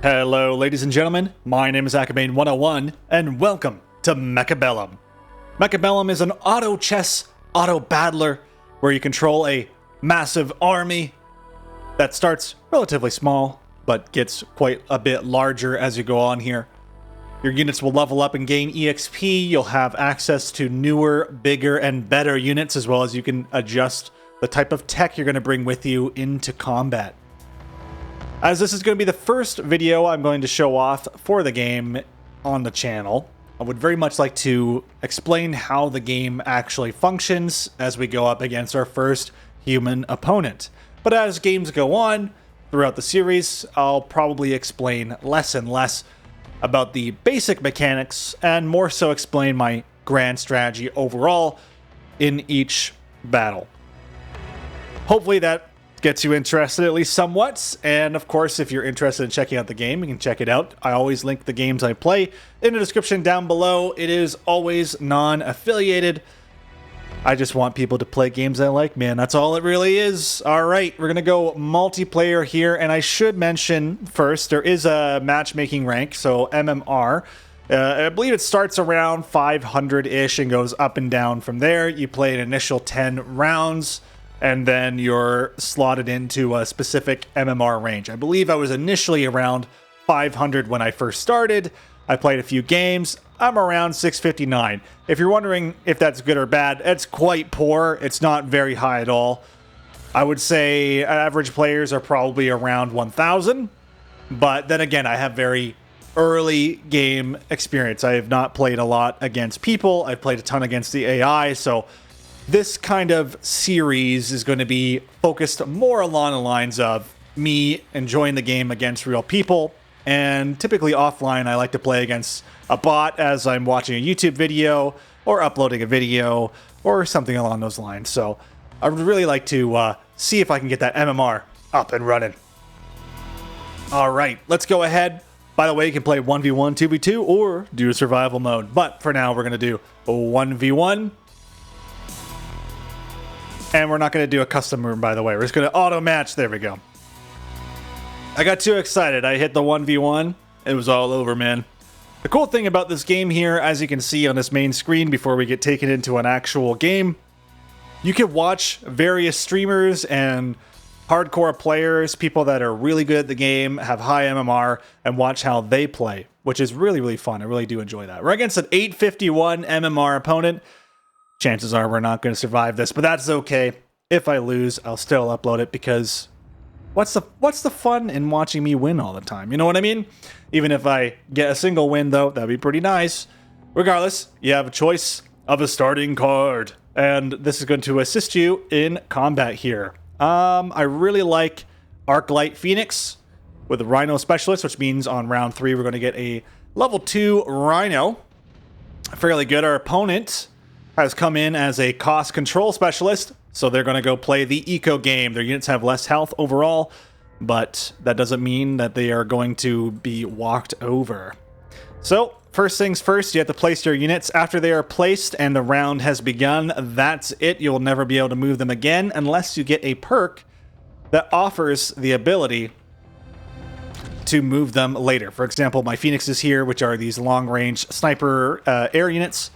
Hello, ladies and gentlemen. My name is Akabane101, and welcome to Mechabellum. Mechabellum is an auto chess, auto battler, where you control a massive army that starts relatively small, but gets quite a bit larger as you go on here. Your units will level up and gain EXP. You'll have access to newer, bigger, and better units, as well as you can adjust the type of tech you're going to bring with you into combat. As this is going to be the first video I'm going to show off for the game on the channel, I would very much like to explain how the game actually functions as we go up against our first human opponent. But as games go on throughout the series, I'll probably explain less and less about the basic mechanics and more so explain my grand strategy overall in each battle. Hopefully that gets you interested at least somewhat, and of course if you're interested in checking out the game, you can check it out. I always link the games I play in the description down below. It is always non-affiliated. I just want people to play games I like, man. That's all it really is. Alright, we're gonna go multiplayer here, and I should mention first, there is a matchmaking rank, so MMR. I believe it starts around 500-ish and goes up and down from there. You play an initial 10 rounds, and then you're slotted into a specific MMR range. I believe I was initially around 500 when I first started. I played a few games. I'm around 659. If you're wondering if that's good or bad, it's quite poor. It's not very high at all. I would say average players are probably around 1,000. But then again, I have very early game experience. I have not played a lot against people. I've played a ton against the AI, so this kind of series is going to be focused more along the lines of me enjoying the game against real people. And typically offline, I like to play against a bot as I'm watching a YouTube video or uploading a video or something along those lines. So I would really like to see if I can get that MMR up and running. All right, let's go ahead. By the way, you can play 1v1, 2v2, or do survival mode. But for now, we're going to do a 1v1. And we're not going to do a custom room, by the way. We're just going to auto-match. There we go. I got too excited. I hit the 1v1. It was all over, man. The cool thing about this game here, as you can see on this main screen before we get taken into an actual game, you can watch various streamers and hardcore players, people that are really good at the game, have high MMR, and watch how they play, which is really, really fun. I really do enjoy that. We're against an 851 MMR opponent. Chances are we're not going to survive this, but that's okay. If I lose, I'll still upload it because what's the fun in watching me win all the time? You know what I mean? Even if I get a single win, though, that'd be pretty nice. Regardless, you have a choice of a starting card, and this is going to assist you in combat here. I really like Arclight Phoenix with a Rhino Specialist, which means on round 3 we're going to get a level 2 Rhino. Fairly good. Our opponent has come in as a cost control specialist, so they're going to go play the eco game. Their units have less health overall, but that doesn't mean that they are going to be walked over. So, first things first, you have to place your units. After they are placed and the round has begun, that's it. You'll never be able to move them again unless you get a perk that offers the ability to move them later. For example, my Phoenixes here, which are these long-range sniper air units,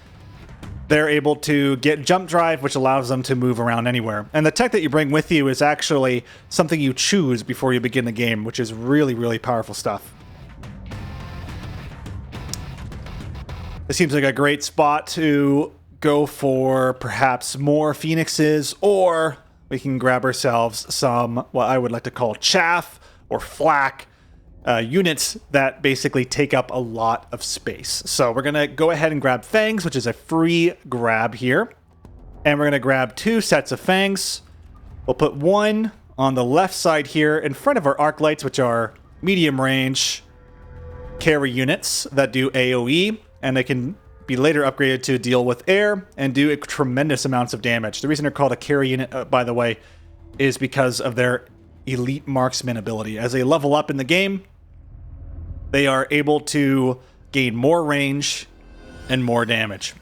they're able to get jump drive, which allows them to move around anywhere. And the tech that you bring with you is actually something you choose before you begin the game, which is really, really powerful stuff. This seems like a great spot to go for perhaps more Phoenixes, or we can grab ourselves some, what I would like to call chaff or flak units that basically take up a lot of space. So we're going to go ahead and grab Fangs, which is a free grab here. And we're going to grab 2 sets of Fangs. We'll put one on the left side here in front of our Arclights, which are medium range carry units that do AoE. And they can be later upgraded to deal with air and do tremendous amounts of damage. The reason they're called a carry unit, by the way, is because of their elite marksman ability. As they level up in the game, they are able to gain more range and more damage.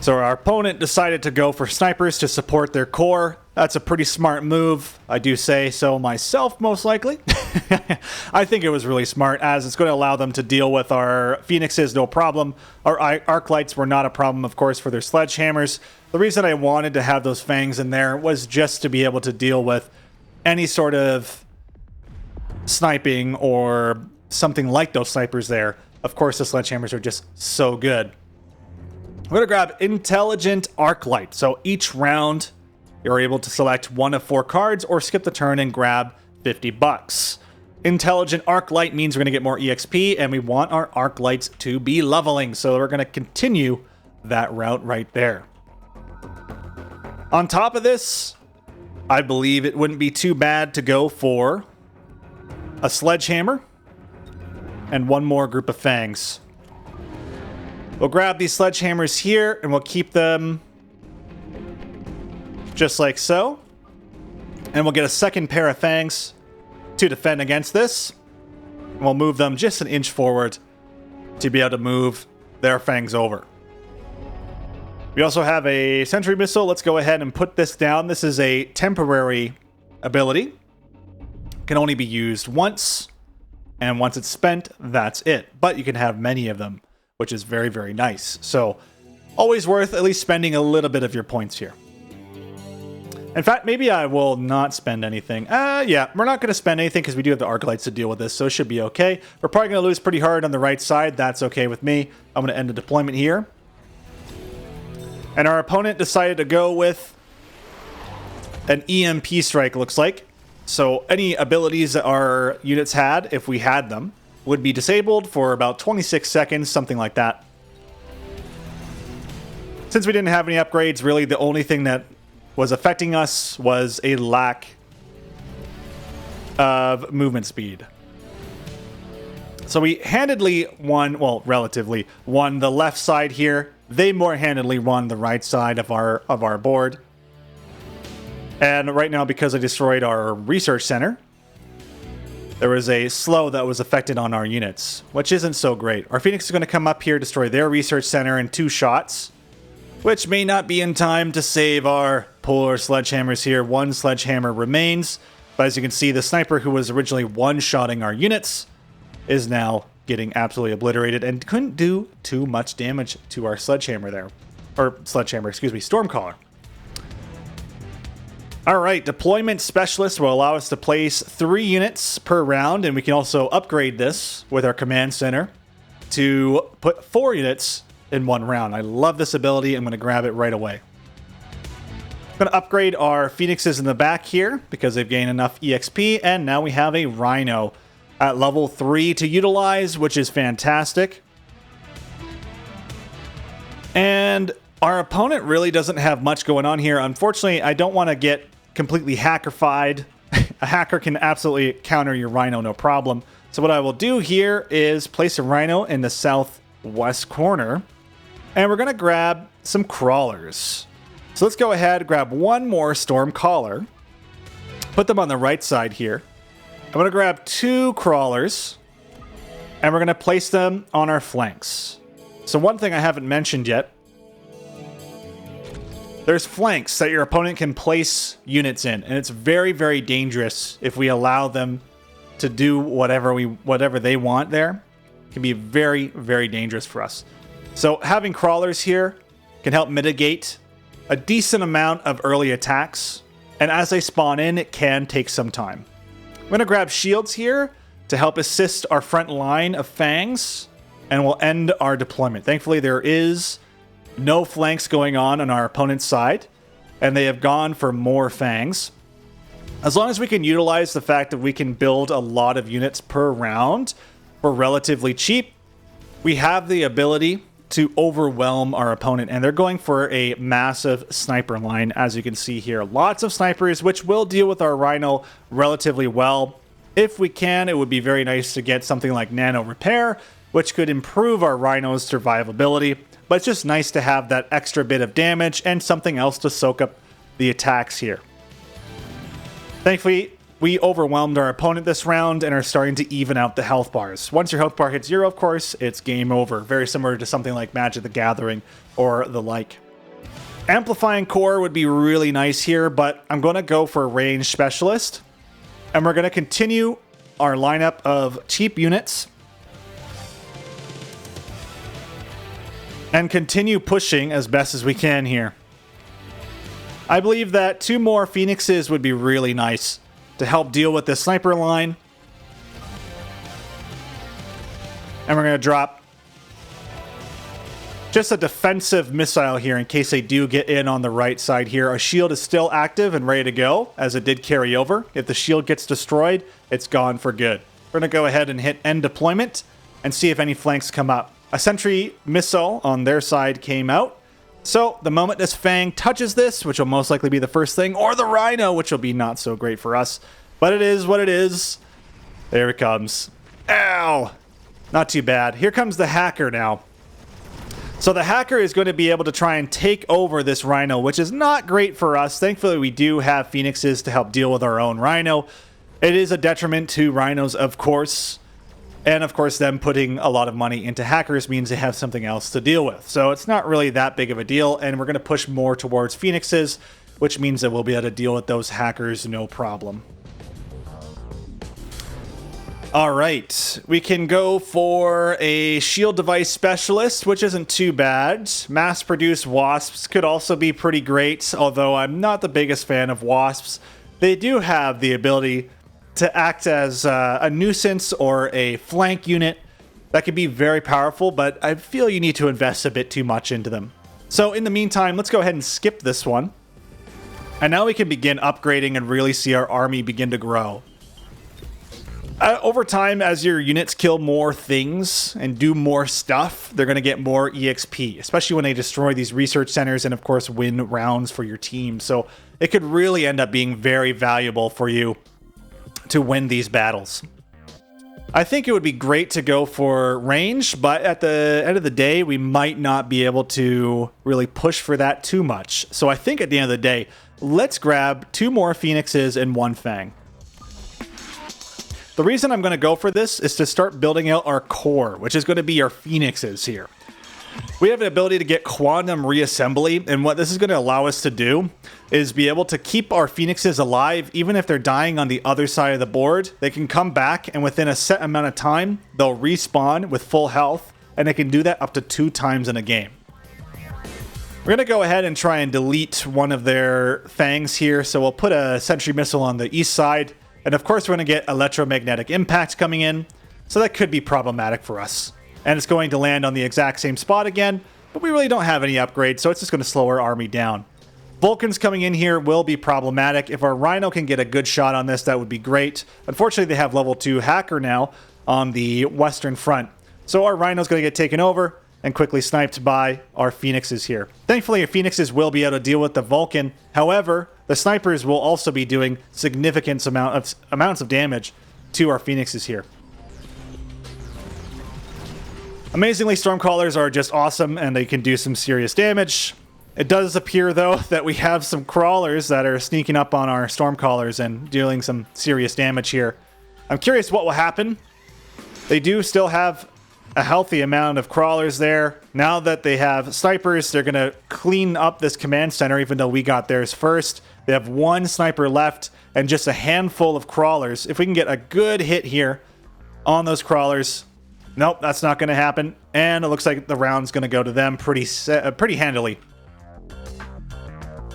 So our opponent decided to go for snipers to support their core. That's a pretty smart move. I do say so myself, most likely. I think it was really smart, as it's going to allow them to deal with our Phoenixes no problem. Our Arc Lights were not a problem, of course, for their Sledgehammers. The reason I wanted to have those Fangs in there was just to be able to deal with any sort of sniping or something like those snipers there. Of course, the Sledgehammers are just so good. We're going to grab Intelligent Arc Light. So each round, you're able to select one of 4 cards or skip the turn and grab 50 bucks. Intelligent Arc Light means we're going to get more EXP, and we want our Arc Lights to be leveling. So we're going to continue that route right there. On top of this, I believe it wouldn't be too bad to go for a Sledgehammer and one more group of Fangs. We'll grab these Sledgehammers here, and we'll keep them just like so. And we'll get a second pair of Fangs to defend against this. And we'll move them just an inch forward to be able to move their Fangs over. We also have a Sentry Missile. Let's go ahead and put this down. This is a temporary ability. Can only be used once. And once it's spent, that's it. But you can have many of them, which is very, very nice. So always worth at least spending a little bit of your points here. In fact, maybe I will not spend anything. Yeah, we're not going to spend anything because we do have the Arc Lights to deal with this, so it should be okay. We're probably going to lose pretty hard on the right side. That's okay with me. I'm going to end the deployment here. And our opponent decided to go with an EMP strike, looks like. So any abilities that our units had, if we had them, would be disabled for about 26 seconds, something like that. Since we didn't have any upgrades, really the only thing that was affecting us was a lack of movement speed. So we handedly won, well, relatively won the left side here. They more handedly won the right side of our board. And right now, because I destroyed our research center, there was a slow that was affected on our units, which isn't so great. Our Phoenix is going to come up here, destroy their research center in 2 shots, which may not be in time to save our poor Sledgehammers here. 1 Sledgehammer remains, but as you can see, the sniper who was originally one-shotting our units is now getting absolutely obliterated and couldn't do too much damage to our Sledgehammer there. Or Sledgehammer, excuse me, Stormcaller. Alright, Deployment Specialist will allow us to place 3 units per round, and we can also upgrade this with our Command Center to put 4 units in 1 round. I love this ability. I'm going to grab it right away. I'm going to upgrade our Phoenixes in the back here because they've gained enough EXP, and now we have a Rhino at level 3 to utilize, which is fantastic. And our opponent really doesn't have much going on here. Unfortunately, I don't want to get completely hackerified. A hacker can absolutely counter your Rhino, no problem. So what I will do here is place a Rhino in the southwest corner. And we're going to grab some crawlers. So let's go ahead and grab 1 more Stormcaller. Put them on the right side here. I'm going to grab 2 crawlers. And we're going to place them on our flanks. So one thing I haven't mentioned yet. There's flanks that your opponent can place units in, and it's very, very dangerous if we allow them to do whatever they want there. It can be very, very dangerous for us. So having crawlers here can help mitigate a decent amount of early attacks, and as they spawn in, it can take some time. I'm going to grab shields here to help assist our front line of Fangs, and we'll end our deployment. Thankfully, there is no flanks going on our opponent's side, and they have gone for more Fangs. As long as we can utilize the fact that we can build a lot of units per round for relatively cheap, we have the ability to overwhelm our opponent, and they're going for a massive sniper line, as you can see here. Lots of snipers, which will deal with our Rhino relatively well. If we can, it would be very nice to get something like Nano Repair, which could improve our Rhino's survivability. But it's just nice to have that extra bit of damage and something else to soak up the attacks here. Thankfully, we overwhelmed our opponent this round and are starting to even out the health bars. Once your health bar hits 0, of course, it's game over. Very similar to something like Magic the Gathering or the like. Amplifying core would be really nice here, but I'm going to go for range specialist. And we're going to continue our lineup of cheap units. And continue pushing as best as we can here. I believe that 2 more Phoenixes would be really nice to help deal with the sniper line. And we're going to drop just a defensive missile here in case they do get in on the right side here. Our shield is still active and ready to go, as it did carry over. If the shield gets destroyed, it's gone for good. We're going to go ahead and hit end deployment and see if any flanks come up. A sentry missile on their side came out. So the moment this Fang touches this, which will most likely be the first thing, or the Rhino, which will be not so great for us. But it is what it is. There it comes. Ow! Not too bad. Here comes the hacker now. So the hacker is going to be able to try and take over this Rhino, which is not great for us. Thankfully, we do have Phoenixes to help deal with our own Rhino. It is a detriment to Rhinos, of course. And of course, them putting a lot of money into hackers means they have something else to deal with. So it's not really that big of a deal. And we're going to push more towards Phoenixes, which means that we'll be able to deal with those hackers no problem. All right, we can go for a shield device specialist, which isn't too bad. Mass-produced wasps could also be pretty great, although I'm not the biggest fan of wasps. They do have the ability to act as a nuisance or a flank unit that can be very powerful, but I feel you need to invest a bit too much into them. So in the meantime, let's go ahead and skip this one. And now we can begin upgrading and really see our army begin to grow. Over time, as your units kill more things and do more stuff, they're going to get more EXP, especially when they destroy these research centers and, of course, win rounds for your team. So it could really end up being very valuable for you to win these battles. I think it would be great to go for range, but at the end of the day, we might not be able to really push for that too much. So I think at the end of the day, let's grab 2 more Phoenixes and 1 Fang. The reason I'm going to go for this is to start building out our core, which is going to be our Phoenixes here. We have an ability to get quantum reassembly, and what this is going to allow us to do is be able to keep our Phoenixes alive, even if they're dying on the other side of the board. They can come back, and within a set amount of time, they'll respawn with full health, and they can do that up to 2 times in a game. We're going to go ahead and try and delete one of their Fangs here, so we'll put a sentry missile on the east side. And of course, we're going to get electromagnetic impact coming in, so that could be problematic for us. And it's going to land on the exact same spot again, but we really don't have any upgrades, so it's just going to slow our army down. Vulcans coming in here will be problematic. If our Rhino can get a good shot on this, that would be great. Unfortunately, they have level 2 hacker now on the western front. So our Rhino's going to get taken over and quickly sniped by our Phoenixes here. Thankfully, our Phoenixes will be able to deal with the Vulcan. However, the snipers will also be doing significant amounts of damage to our Phoenixes here. Amazingly, Stormcallers are just awesome, and they can do some serious damage. It does appear, though, that we have some crawlers that are sneaking up on our Stormcallers and dealing some serious damage here. I'm curious what will happen. They do still have a healthy amount of crawlers there. Now that they have snipers, they're going to clean up this command center, even though we got theirs first. They have 1 sniper left and just a handful of crawlers. If we can get a good hit here on those crawlers... Nope, that's not going to happen. And it looks like the round's going to go to them pretty handily.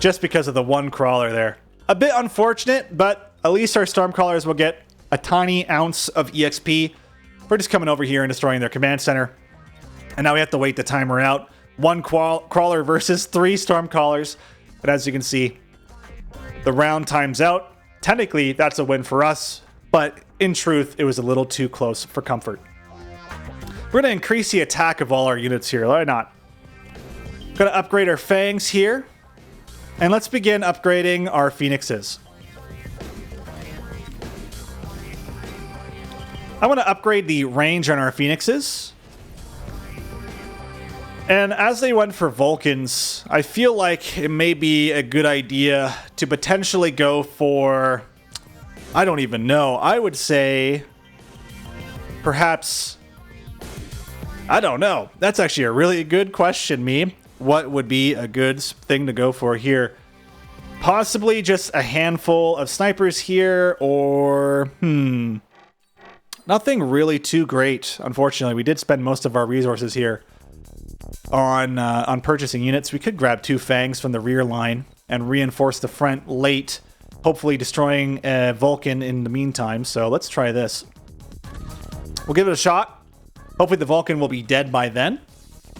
Just because of the 1 crawler there. A bit unfortunate, but at least our Stormcallers will get a tiny ounce of EXP. We're just coming over here and destroying their command center. And now we have to wait the timer out. 1 crawler versus 3 Stormcallers. But as you can see, the round times out. Technically, that's a win for us. But in truth, it was a little too close for comfort. We're going to increase the attack of all our units here. Why not? Going to upgrade our Fangs here. And let's begin upgrading our Phoenixes. I want to upgrade the range on our Phoenixes. And as they went for Vulcans, I feel like it may be a good idea to potentially go for... I don't even know. I would say... perhaps... I don't know. That's actually a really good question, me. what would be a good thing to go for here. Possibly just a handful of snipers here, or nothing really too great. Unfortunately, we did spend most of our resources here on purchasing units. We could grab 2 fangs from the rear line and reinforce the front late, hopefully destroying a Vulcan in the meantime. So let's try this. We'll give it a shot. Hopefully the Vulcan will be dead by then.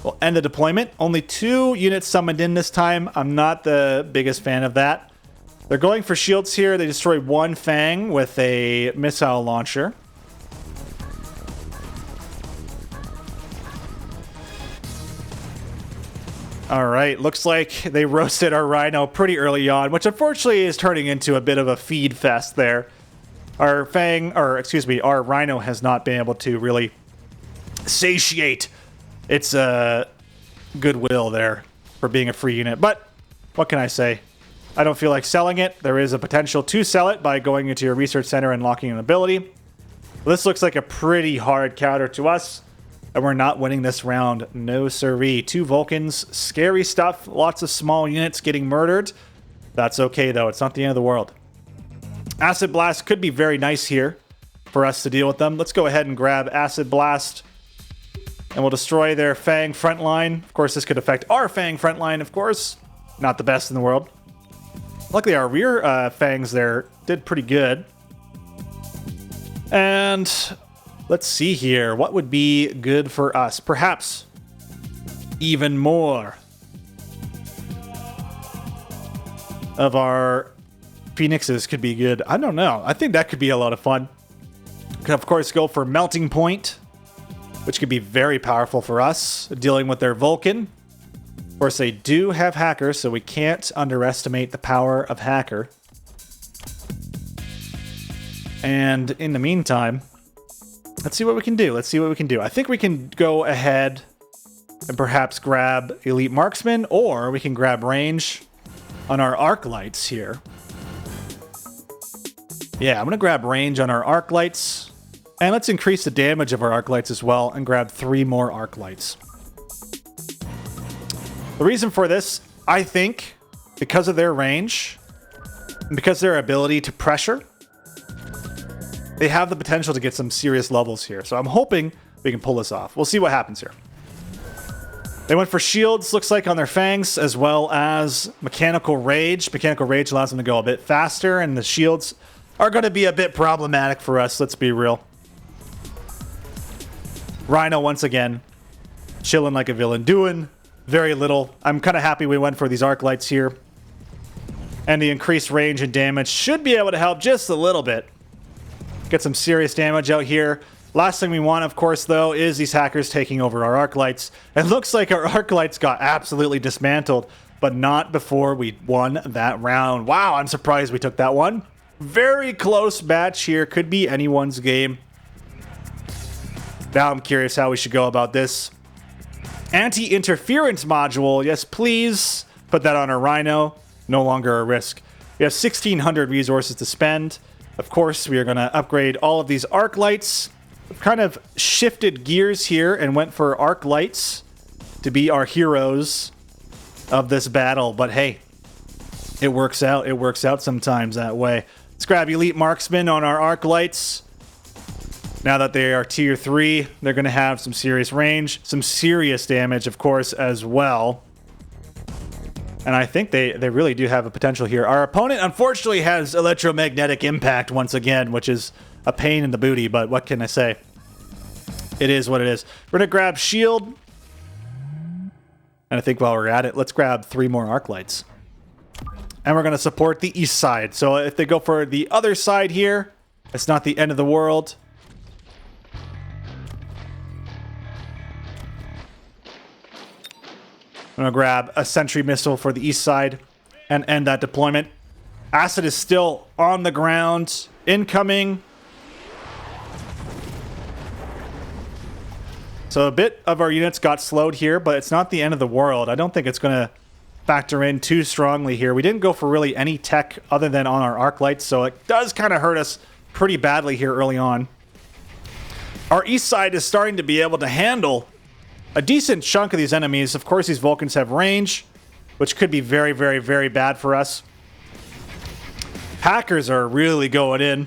We'll end the deployment. Only 2 units summoned in this time. I'm not the biggest fan of that. They're going for shields here. They destroyed 1 Fang with a missile launcher. All right, looks like they roasted our Rhino pretty early on, which unfortunately is turning into a bit of a feed fest there. Our Rhino has not been able to really satiate its goodwill there for being a free unit. But what can I say? I don't feel like selling it. There is a potential to sell it by going into your research center and locking an ability. This looks like a pretty hard counter to us. And we're not winning this round. No siree. 2 Vulcans. Scary stuff. Lots of small units getting murdered. That's okay, though. It's not the end of the world. Acid Blast could be very nice here for us to deal with them. Let's go ahead and grab Acid Blast. And we'll destroy their Fang front line. Of course, this could affect our Fang front line, of course. Not the best in the world. Luckily, our rear Fangs there did pretty good. And let's see here. What would be good for us? Perhaps even more of our Phoenixes could be good. I don't know. I think that could be a lot of fun. Could, of course, go for Melting Point, which could be very powerful for us, dealing with their Vulcan. Of course, they do have Hacker, so we can't underestimate the power of Hacker. And in the meantime, let's see what we can do. I think we can go ahead and perhaps grab Elite Marksman, or we can grab range on our Arc Lights here. Yeah, I'm going to grab range on our Arc Lights. And let's increase the damage of our Arc Lights as well and grab 3 more Arc Lights. The reason for this, I think, because of their range, and because their ability to pressure, they have the potential to get some serious levels here. So I'm hoping we can pull this off. We'll see what happens here. They went for shields, looks like, on their Fangs, as well as Mechanical Rage. Mechanical Rage allows them to go a bit faster, and the shields are going to be a bit problematic for us, let's be real. Rhino, once again, chilling like a villain, doing very little. I'm kind of happy we went for these Arc Lights here. And the increased range and damage should be able to help just a little bit. Get some serious damage out here. Last thing we want, of course, though, is these hackers taking over our Arc Lights. It looks like our Arc Lights got absolutely dismantled, but not before we won that round. Wow, I'm surprised we took that one. Very close match here. Could be anyone's game. Now I'm curious how we should go about this. Anti-interference module. Yes, please. Put that on our Rhino. No longer a risk. We have 1,600 resources to spend. Of course, we are going to upgrade all of these Arc Lights. We've kind of shifted gears here and went for Arc Lights to be our heroes of this battle. But hey, it works out. It works out sometimes that way. Let's grab Elite Marksman on our Arc Lights. Now that they are tier 3, they're going to have some serious range, some serious damage, of course, as well. And I think they really do have a potential here. Our opponent, unfortunately, has electromagnetic impact once again, which is a pain in the booty, but what can I say? It is what it is. We're going to grab Shield. And I think while we're at it, let's grab 3 more Arc Lights. And we're going to support the east side. So if they go for the other side here, it's not the end of the world. I'm going to grab a sentry missile for the east side and end that deployment. Acid is still on the ground. Incoming. So a bit of our units got slowed here, but it's not the end of the world. I don't think it's going to factor in too strongly here. We didn't go for really any tech other than on our Arc Lights, so it does kind of hurt us pretty badly here early on. Our east side is starting to be able to handle a decent chunk of these enemies. Of course, these Vulcans have range, which could be very, very, very bad for us. Hackers are really going in.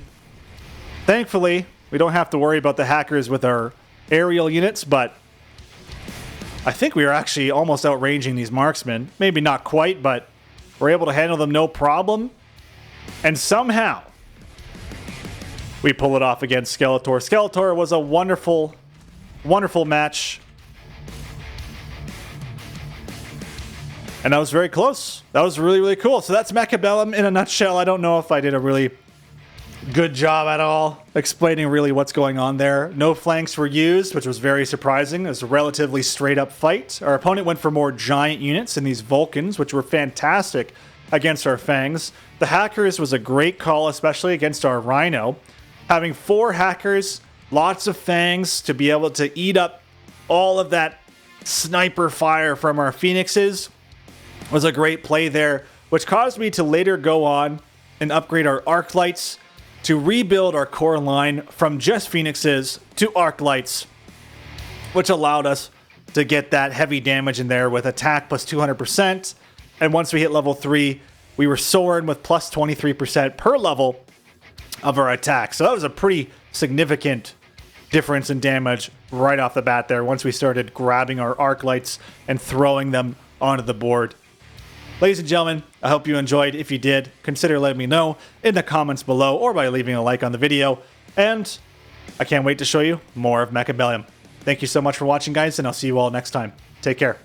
Thankfully, we don't have to worry about the hackers with our aerial units, but I think we are actually almost outranging these marksmen. Maybe not quite, but we're able to handle them no problem. And somehow, we pull it off against Skeletor. Skeletor was a wonderful, wonderful match. And that was very close. That was really, really cool. So that's Mechabellum in a nutshell. I don't know if I did a really good job at all explaining really what's going on there. No flanks were used, which was very surprising. It was a relatively straight up fight. Our opponent went for more giant units in these Vulcans, which were fantastic against our Fangs. The Hackers was a great call, especially against our Rhino. Having 4 Hackers, lots of Fangs to be able to eat up all of that sniper fire from our Phoenixes was a great play there, which caused me to later go on and upgrade our Arc Lights to rebuild our core line from just Phoenixes to Arc Lights, which allowed us to get that heavy damage in there with attack plus 200%. And once we hit level 3, we were soaring with plus 23% per level of our attack. So that was a pretty significant difference in damage right off the bat there once we started grabbing our Arc Lights and throwing them onto the board. Ladies and gentlemen, I hope you enjoyed. If you did, consider letting me know in the comments below or by leaving a like on the video. And I can't wait to show you more of Mechabellum. Thank you so much for watching, guys, and I'll see you all next time. Take care.